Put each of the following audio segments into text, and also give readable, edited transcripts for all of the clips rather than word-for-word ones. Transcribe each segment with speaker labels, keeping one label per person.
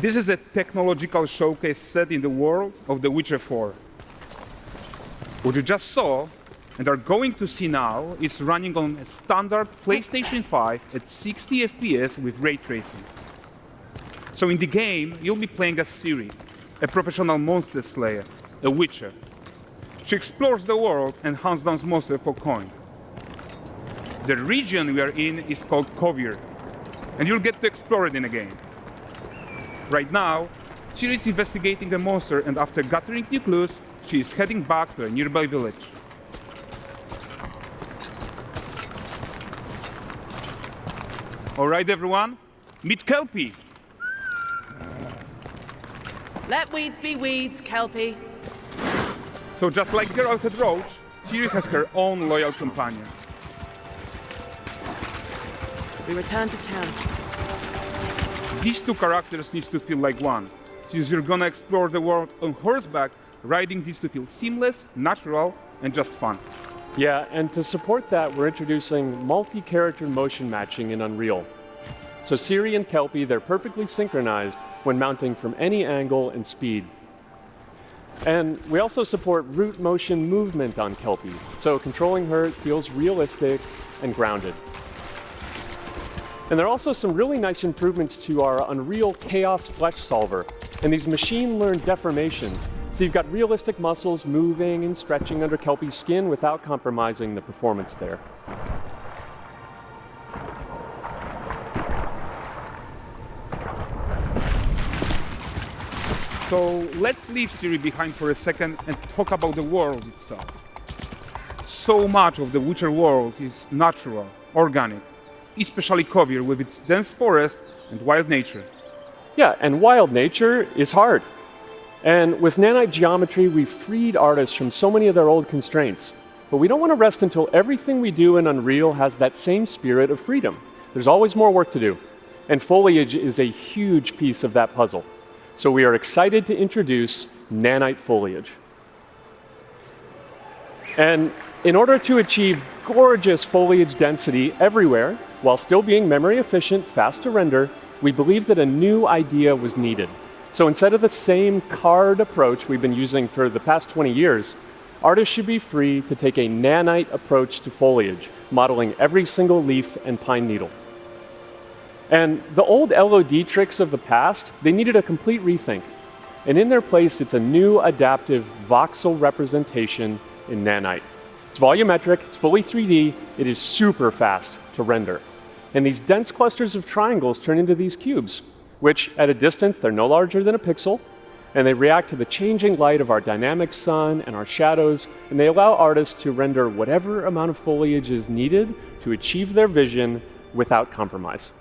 Speaker 1: This is a technological showcase set in the world of The Witcher 4. What you just saw and are going to see now is running on a standard PlayStation 5 at 60 FPS with ray tracing. So in the game, you'll be playing as Ciri, a professional monster slayer, a witcher. She explores the world and hunts down monsters for coin. The region we are in is called Kovir, and you'll get to explore it in the game. Right now, Ciri is investigating a monster, and after gathering new clues, she is heading back to a nearby village. All right, everyone, meet Kelpie.
Speaker 2: Let weeds be weeds, Kelpie.
Speaker 1: So just like Geralt had Roach, Ciri has her own loyal companion.
Speaker 2: We return to town.
Speaker 1: These two characters need to feel like one. Since you're gonna explore the world on horseback, riding needs to feel seamless, natural, and just fun.
Speaker 3: Yeah, and to support that, we're introducing multi-character motion matching in Unreal. So Ciri and Kelpie, they're perfectly synchronized when mounting from any angle and speed. And we also support root motion movement on Kelpie, so controlling her feels realistic and grounded. And there are also some really nice improvements to our Unreal Chaos Flesh Solver and these machine-learned deformations. So you've got realistic muscles moving and stretching under Kelpie's skin without compromising the performance there.
Speaker 1: So let's leave Ciri behind for a second and talk about the world itself. So much of the Witcher world is natural, organic, especially Kovir with its dense forest and wild nature.
Speaker 3: Yeah, and wild nature is hard. And with nanite geometry, we've freed artists from so many of their old constraints. But we don't want to rest until everything we do in Unreal has that same spirit of freedom. There's always more work to do. And foliage is a huge piece of that puzzle. So we are excited to introduce nanite foliage. And in order to achieve gorgeous foliage density everywhere, while still being memory efficient, fast to render, we believe that a new idea was needed. So instead of the same card approach we've been using for the past 20 years, artists should be free to take a nanite approach to foliage, modeling every single leaf and pine needle. And the old LOD tricks of the past, they needed a complete rethink. And in their place, it's a new adaptive voxel representation in nanite. It's volumetric, it's fully 3D, it is super fast to render. And these dense clusters of triangles turn into these cubes, which at a distance, they're no larger than a pixel, and they react to the changing light of our dynamic sun and our shadows, and they allow artists to render whatever amount of foliage is needed to achieve their vision without compromise.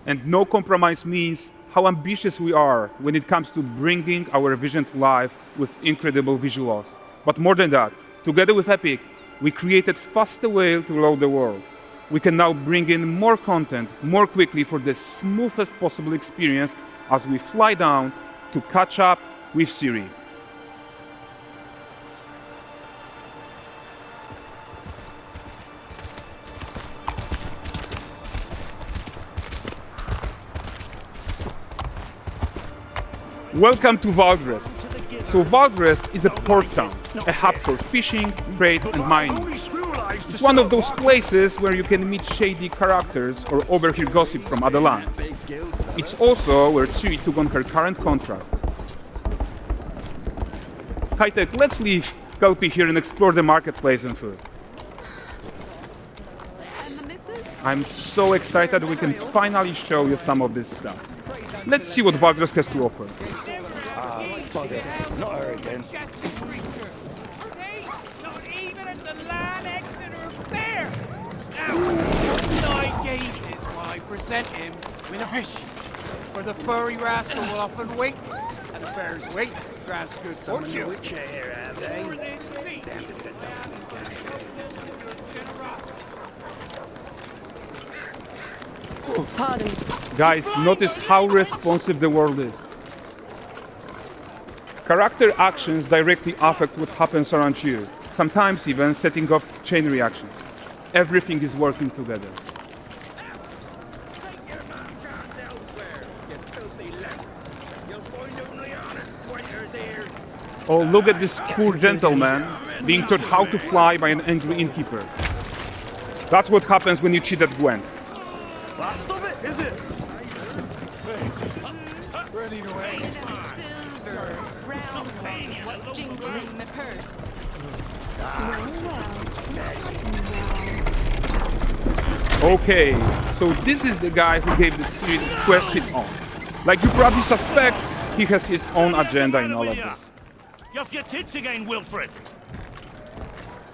Speaker 1: And no compromise means how ambitious we are when it comes to bringing our vision to life with incredible visuals. But more than that, together with Epic, we created faster way to load the world. We can now bring in more content more quickly for the smoothest possible experience as we fly down to catch up with Ciri. Welcome to Vald. So Vald is a port town, a hub for fishing, trade and mining. It's one of those places where you can meet shady characters or overhear gossip from other lands. It's also where Ciri took on her current contract. High-tech, let's leave Kelpie here and explore the marketplace and food. I'm so excited we can finally show you some of this stuff. Let's see what Vald has to offer.
Speaker 4: Not her again.
Speaker 5: Not even at the land Exeter Fair! Now, 9 gazes while I present him with a fish. For the furry rascal will often wink, and the fair's weight grants good fortune.
Speaker 2: Pardon.
Speaker 1: Guys, notice how responsive the world is. Character actions directly affect what happens around you, sometimes even setting off chain reactions. Everything is working together. Oh, look at this poor gentleman being taught how to fly by an angry innkeeper. That's what happens when you cheat at Gwent.
Speaker 4: Last of it, is it?
Speaker 6: Silver, round ones, what jingle in my purse.
Speaker 1: Okay, so this is the guy who gave the series quest his own. Like you probably suspect, he has his own agenda in all of this.
Speaker 4: You're off your tits again, Wilfred.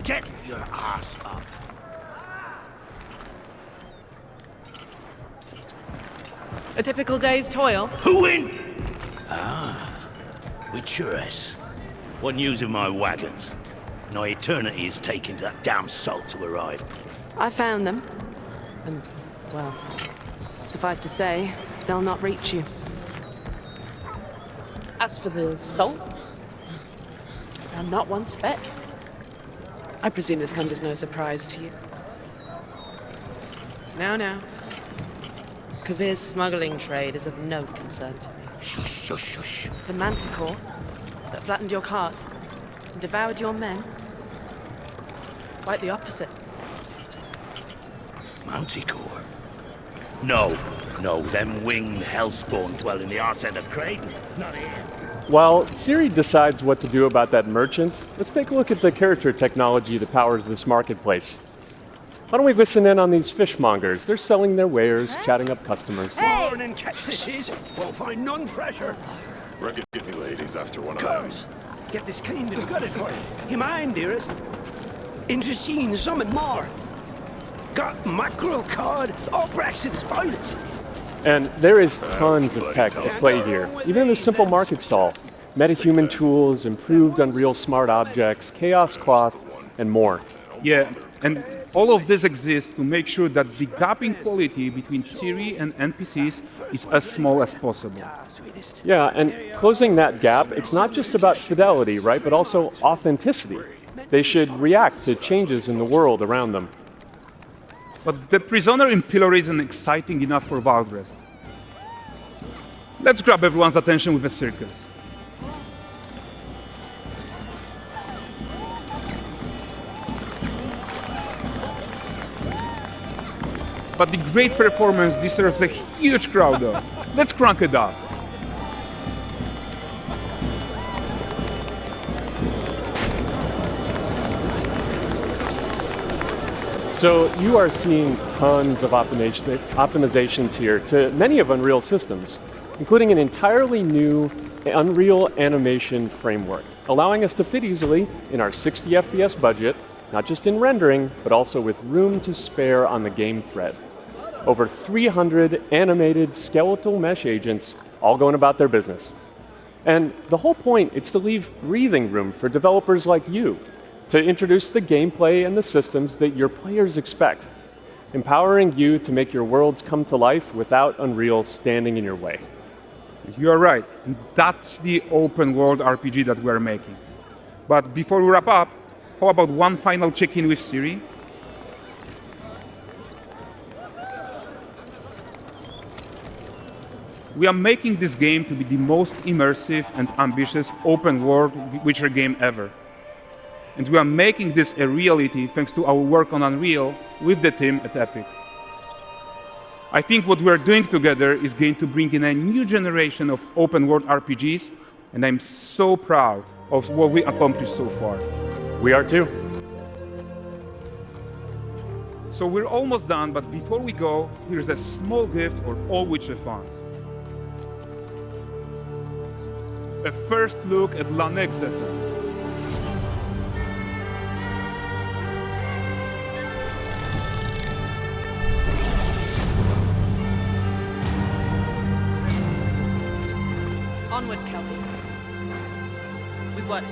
Speaker 4: Get your ass up.
Speaker 2: A typical day's toil.
Speaker 4: Who in? With Churres. What news of my wagons? No eternity is taking that damn salt to arrive.
Speaker 2: I found them. And, well, suffice to say, they'll not reach you. As for the salt, I found not one speck. I presume this comes as no surprise to you. Now. Kavir's smuggling trade is of no concern to me.
Speaker 4: Shush, shush, shush.
Speaker 2: The manticore that flattened your cart and devoured your men, quite the opposite.
Speaker 4: Manticore? No, them winged hellspawn dwell in the arse end of Creighton. Not here.
Speaker 3: While Siri decides what to do about that merchant, let's take a look at the character technology that powers this marketplace. Why don't we listen in on these fishmongers? They're selling their wares, chatting up customers.
Speaker 4: Morning, catch fishes. Won't find none fresher.
Speaker 7: Reckon get me ladies after one of
Speaker 4: Course.
Speaker 7: those.
Speaker 4: Get this cleaned and gutted for you. You mind, dearest? Into seeing something more. Got mackerel, cod, all Brexit's finest.
Speaker 3: And there is tons of tech at play here, even in this simple market stall. Metahuman tools, improved Unreal smart objects, chaos cloth, and more.
Speaker 1: Yeah, and all of this exists to make sure that the gap in quality between Siri and NPCs is as small as possible.
Speaker 3: Yeah, and closing that gap, it's not just about fidelity, right, but also authenticity. They should react to changes in the world around them.
Speaker 1: But the prisoner in pillory isn't exciting enough for Valdrest. Let's grab everyone's attention with a circus. But the great performance deserves a huge crowd though. Let's crank it up.
Speaker 3: So you are seeing tons of optimizations here to many of Unreal systems, including an entirely new Unreal animation framework, allowing us to fit easily in our 60 FPS budget, not just in rendering, but also with room to spare on the game thread. Over 300 animated skeletal mesh agents all going about their business. And the whole point is to leave breathing room for developers like you to introduce the gameplay and the systems that your players expect, empowering you to make your worlds come to life without Unreal standing in your way.
Speaker 1: You are right, and that's the open world RPG that we're making. But before we wrap up, how about one final check-in with Siri? We are making this game to be the most immersive and ambitious open world Witcher game ever. And we are making this a reality thanks to our work on Unreal with the team at Epic. I think what we are doing together is going to bring in a new generation of open world RPGs, and I'm so proud of what we accomplished so far.
Speaker 3: We are too.
Speaker 1: So we're almost done, but before we go, here's a small gift for all Witcher fans. A first look at Lanexeter.
Speaker 2: Onward, Kelpie. We've worked.